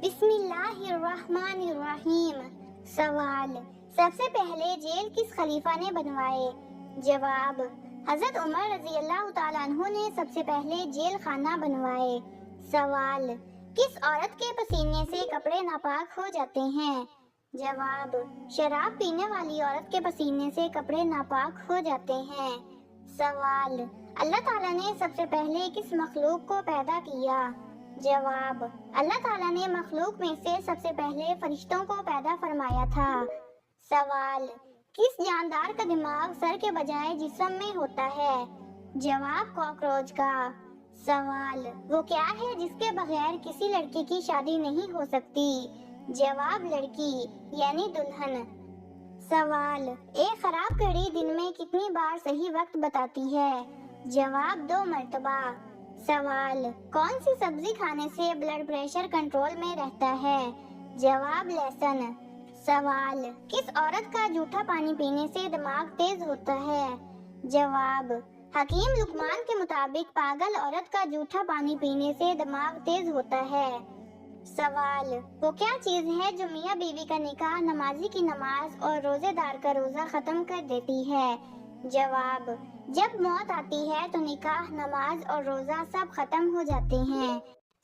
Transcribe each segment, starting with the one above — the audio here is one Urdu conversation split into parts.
بسم اللہ الرحمن الرحیم۔ سوال: سب سے پہلے جیل کس خلیفہ نے بنوائے؟ جواب: حضرت عمر رضی اللہ تعالیٰ عنہ نے سب سے پہلے جیل خانہ بنوائے۔ سوال: کس عورت کے پسینے سے کپڑے ناپاک ہو جاتے ہیں؟ جواب: شراب پینے والی عورت کے پسینے سے کپڑے ناپاک ہو جاتے ہیں۔ سوال: اللہ تعالیٰ نے سب سے پہلے کس مخلوق کو پیدا کیا؟ جواب: اللہ تعالیٰ نے مخلوق میں سے سب سے پہلے فرشتوں کو پیدا فرمایا تھا۔ سوال: کس جاندار کا دماغ سر کے بجائے جسم میں ہوتا ہے؟ جواب: کاکروچ کا۔ سوال: وہ کیا ہے جس کے بغیر کسی لڑکی کی شادی نہیں ہو سکتی؟ جواب: لڑکی یعنی دلہن۔ سوال: ایک خراب گھڑی دن میں کتنی بار صحیح وقت بتاتی ہے؟ جواب: 2 مرتبہ۔ سوال: کون سی سبزی کھانے سے بلڈ پریشر کنٹرول میں رہتا ہے؟ جواب: لہسن۔ سوال: کس عورت کا جھوٹا پانی پینے سے دماغ تیز ہوتا ہے؟ جواب: حکیم لقمان کے مطابق پاگل عورت کا جھوٹا پانی پینے سے دماغ تیز ہوتا ہے۔ سوال: وہ کیا چیز ہے جو میاں بیوی کا نکاح، نمازی کی نماز اور روزے دار کا روزہ ختم کر دیتی ہے؟ جواب: جب موت آتی ہے تو نکاح، نماز اور روزہ سب ختم ہو جاتے ہیں۔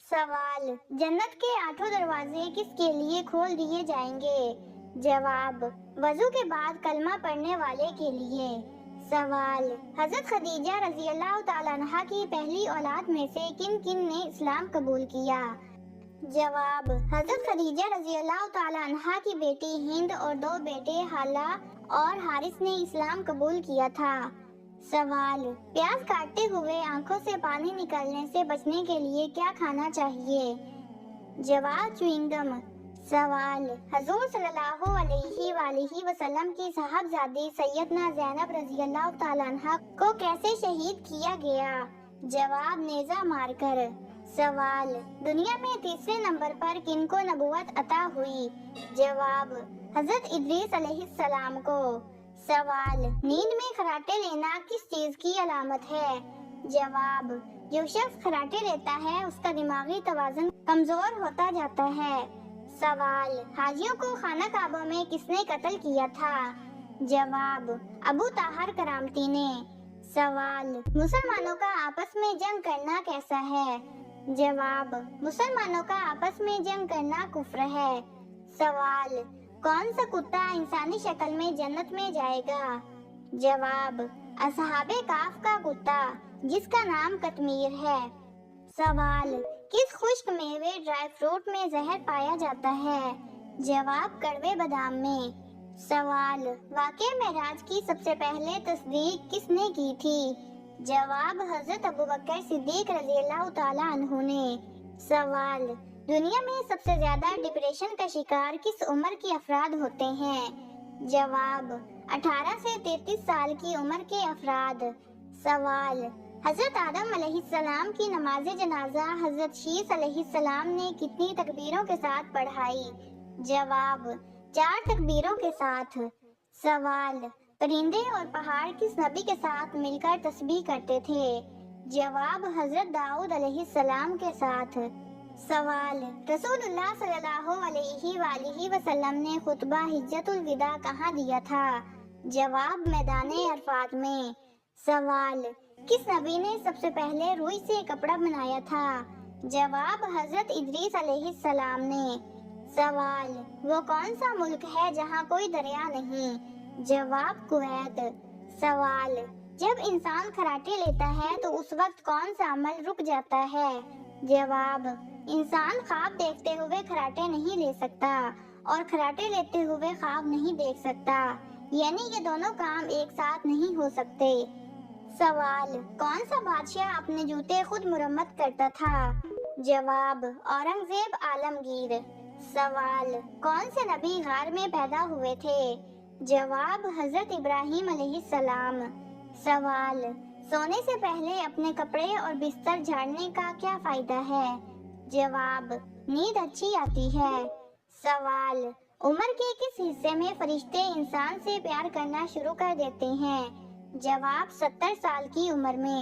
سوال: جنت کے 8 دروازے کس کے لیے کھول دیے جائیں گے؟ جواب: وضو کے بعد کلمہ پڑھنے والے کے لیے۔ سوال: حضرت خدیجہ رضی اللہ تعالیٰ عنہا کی پہلی اولاد میں سے کن کن نے اسلام قبول کیا؟ جواب: حضرت خدیجہ رضی اللہ تعالیٰ عنہا کی بیٹی ہند اور 2 بیٹے حالہ اور حارث نے اسلام قبول کیا تھا۔ سوال: پیاز کاٹتے ہوئے آنکھوں سے پانی نکلنے سے بچنے کے لیے کیا کھانا چاہیے؟ جواب: چیوئنگ گم۔ سوال: حضور صلی اللہ علیہ وآلہ وسلم کی صاحبزادی سیدنا زینب رضی اللہ تعالیٰ عنہا کو کیسے شہید کیا گیا؟ جواب: نیزہ مار کر۔ سوال: دنیا میں تیسرے نمبر پر کن کو نبوت عطا ہوئی؟ جواب: حضرت ادریس علیہ السلام کو۔ سوال: نیند میں خراٹے لینا کس چیز کی علامت ہے؟ جواب: جو شخص خراٹے لیتا ہے اس کا دماغی توازن کمزور ہوتا جاتا ہے۔ سوال: حاجیوں کو خانہ کعبہ میں کس نے قتل کیا تھا؟ جواب: ابو طاہر کرامتی نے۔ سوال: مسلمانوں کا آپس میں جنگ کرنا کیسا ہے؟ جواب: مسلمانوں کا آپس میں جنگ کرنا کفر ہے۔ سوال: کون سا کتا انسانی شکل میں جنت میں جائے گا؟ جواب: اصحاب کہف کا کتا جس کا نام قطمیر ہے۔ سوال: کس خشک میوے ڈرائی فروٹ میں زہر پایا جاتا ہے؟ جواب: کڑوے بادام میں۔ سوال: واقعہ معراج کی سب سے پہلے تصدیق کس نے کی تھی؟ جواب: حضرت ابوبکر صدیق رضی اللہ تعالیٰ عنہ نے۔ سوال: دنیا میں سب سے زیادہ ڈپریشن کا شکار کس عمر کے افراد ہوتے ہیں؟ جواب: 18 سے 33 سال کی عمر کے افراد۔ سوال: حضرت آدم علیہ السلام کی نماز جنازہ حضرت شیث علیہ السلام نے کتنی تکبیروں کے ساتھ پڑھائی؟ جواب: 4 تکبیروں کے ساتھ۔ سوال: پرندے اور پہاڑ کس نبی کے ساتھ مل کر تسبیح کرتے تھے؟ جواب: حضرت داؤد علیہ السلام کے ساتھ۔ سوال: رسول اللہ صلی اللہ علیہ وآلہ وسلم نے خطبہ حجۃ الوداع کہاں دیا تھا؟ جواب: میدان عرفات میں۔ سوال: کس نبی نے سب سے پہلے روئی سے کپڑا بنایا تھا؟ جواب: حضرت ادریس علیہ السلام نے۔ سوال: وہ کون سا ملک ہے جہاں کوئی دریا نہیں؟ جواب: کویت۔ سوال: جب انسان خراٹے لیتا ہے تو اس وقت کون سا عمل رک جاتا ہے؟ جواب: انسان خواب دیکھتے ہوئے خراٹے نہیں لے سکتا اور خراٹے لیتے ہوئے خواب نہیں دیکھ سکتا، یعنی یہ دونوں کام ایک ساتھ نہیں ہو سکتے۔ سوال: کون سا بادشاہ اپنے جوتے خود مرمت کرتا تھا؟ جواب: اورنگزیب عالمگیر۔ سوال: کون سے نبی غار میں پیدا ہوئے تھے؟ جواب: حضرت ابراہیم علیہ السلام۔ سوال: سونے سے پہلے اپنے کپڑے اور بستر جھاڑنے کا کیا فائدہ ہے؟ جواب: نیند اچھی آتی ہے۔ سوال: عمر کے کس حصے میں فرشتے انسان سے پیار کرنا شروع کر دیتے ہیں؟ جواب: 70 سال کی عمر میں۔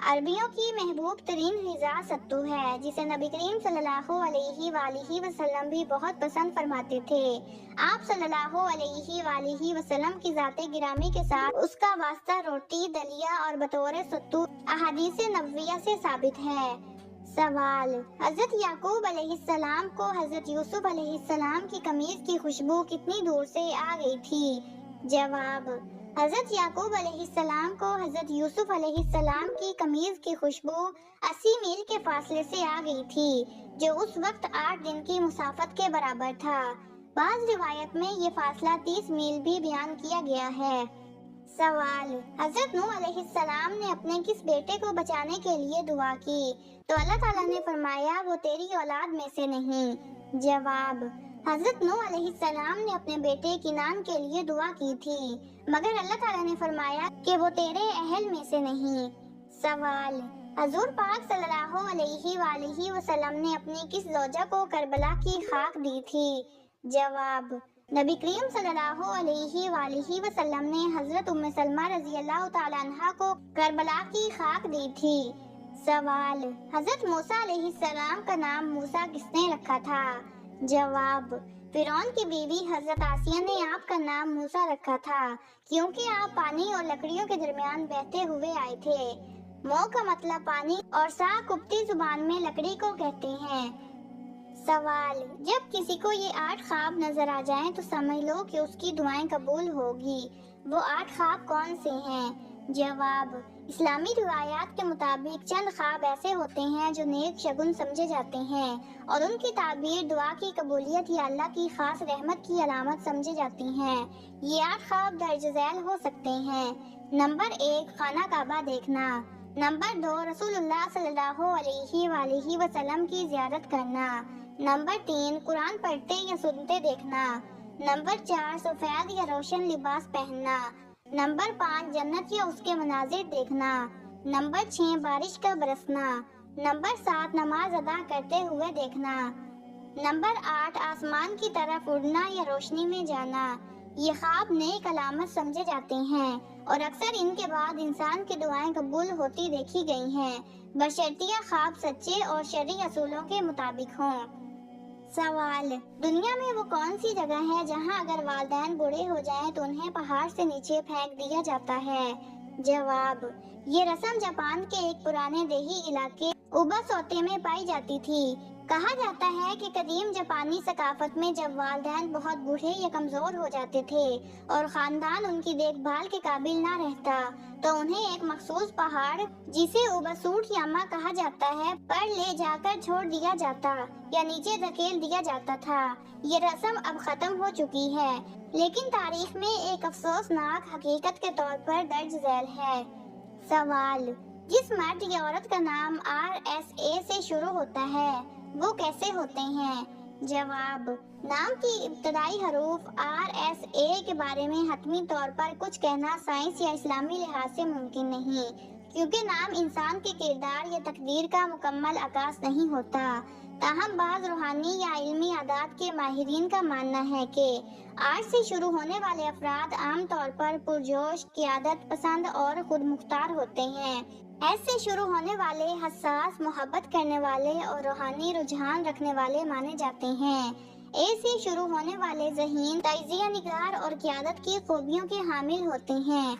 عربیوں کی محبوب ترین غذا ستو ہے، جسے نبی کریم صلی اللہ علیہ وآلہ وسلم بھی بہت پسند فرماتے تھے۔ آپ صلی اللہ علیہ وآلہ وسلم کی ذات گرامی کے ساتھ اس کا واسطہ روٹی، دلیا اور بطور ستو احادیث نبویہ سے ثابت ہے۔ سوال: حضرت یعقوب علیہ السلام کو حضرت یوسف علیہ السلام کی قمیض کی خوشبو کتنی دور سے آ گئی تھی؟ جواب: حضرت یعقوب علیہ السلام کو حضرت یوسف علیہ السلام کی قمیض کی خوشبو 80 میل کے فاصلے سے آ گئی تھی، جو اس وقت 8 دن کی مسافت کے برابر تھا۔ بعض روایت میں یہ فاصلہ 30 میل بھی بیان کیا گیا ہے۔ سوال: حضرت نوح علیہ السلام نے اپنے کس بیٹے کو بچانے کے لیے دعا کی تو اللہ تعالیٰ نے فرمایا وہ تیری اولاد میں سے نہیں؟ جواب: حضرت نوح علیہ السلام نے اپنے بیٹے کنعان کے لیے دعا کی تھی، مگر اللہ تعالیٰ نے فرمایا کہ وہ تیرے اہل میں سے نہیں۔ سوال: حضور پاک صلی اللہ علیہ وآلہ وسلم نے اپنی کس زوجہ کو کربلا کی خاک دی تھی؟ جواب: نبی کریم صلی اللہ علیہ وآلہ وسلم نے حضرت ام سلمہ رضی اللہ تعالیٰ عنہا کو کربلا کی خاک دی تھی۔ سوال: حضرت موسیٰ علیہ السلام کا نام موسیٰ کس نے رکھا تھا؟ جواب: فرعون کی بیوی حضرت آسیہ نے آپ کا نام موسیٰ رکھا تھا، کیونکہ آپ پانی اور لکڑیوں کے درمیان بہتے ہوئے آئے تھے۔ مو کا مطلب پانی اور سا قبطی زبان میں لکڑی کو کہتے ہیں۔ سوال: جب کسی کو یہ 8 خواب نظر آ جائیں تو سمجھ لو کہ اس کی دعائیں قبول ہوگی۔ وہ 8 خواب کون سے ہیں؟ جواب: اسلامی روایات کے مطابق چند خواب ایسے ہوتے ہیں جو نیک شگن سمجھے جاتے ہیں اور ان کی تعبیر دعا کی قبولیت یا اللہ کی خاص رحمت کی علامت سمجھی جاتی ہیں۔ یہ 8 خواب درج ذیل ہو سکتے ہیں۔ نمبر 1: خانہ کعبہ دیکھنا۔ نمبر 2: رسول اللہ صلی اللہ علیہ وآلہ وسلم کی زیارت کرنا۔ نمبر 3: قرآن پڑھتے یا سنتے دیکھنا۔ نمبر 4: سفید یا روشن لباس پہننا۔ نمبر 5: جنت یا اس کے مناظر دیکھنا۔ نمبر 6: بارش کا برسنا۔ نمبر 7: نماز ادا کرتے ہوئے دیکھنا۔ نمبر 8: آسمان کی طرف اڑنا یا روشنی میں جانا۔ یہ خواب نیک علامت سمجھے جاتے ہیں اور اکثر ان کے بعد انسان کی دعائیں قبول ہوتی دیکھی گئی ہیں، بشرطیہ خواب سچے اور شرعی اصولوں کے مطابق ہوں۔ سوال: دنیا میں وہ کون سی جگہ ہے جہاں اگر والدین بوڑھے ہو جائیں تو انہیں پہاڑ سے نیچے پھینک دیا جاتا ہے؟ جواب: یہ رسم جاپان کے ایک پرانے دیہی علاقے اوبا سوتے میں پائی جاتی تھی۔ کہا جاتا ہے کہ قدیم جاپانی ثقافت میں جب والدین بہت بوڑھے یا کمزور ہو جاتے تھے اور خاندان ان کی دیکھ بھال کے قابل نہ رہتا تو انہیں ایک مخصوص پہاڑ جسے اوباسوٹ یاما کہا جاتا ہے پر لے جا کر چھوڑ دیا جاتا یا نیچے دھکیل دیا جاتا تھا۔ یہ رسم اب ختم ہو چکی ہے، لیکن تاریخ میں ایک افسوسناک حقیقت کے طور پر درج ذیل ہے۔ سوال: جس مرد یا عورت کا نام RSA سے شروع ہوتا ہے وہ کیسے ہوتے ہیں؟ جواب: نام کی ابتدائی حروف RSA کے بارے میں حتمی طور پر کچھ کہنا سائنس یا اسلامی لحاظ سے ممکن نہیں، کیونکہ نام انسان کے کردار یا تقدیر کا مکمل عکاس نہیں ہوتا۔ تاہم بعض روحانی یا علمی عادات کے ماہرین کا ماننا ہے کہ آر سے شروع ہونے والے افراد عام طور پر پرجوش، قیادت پسند اور خود مختار ہوتے ہیں۔ ایس سے شروع ہونے والے حساس، محبت کرنے والے اور روحانی رجحان رکھنے والے مانے جاتے ہیں۔ اے سے شروع ہونے والے ذہین، تجزیہ نگار اور قیادت کی خوبیوں کے حامل ہوتے ہیں۔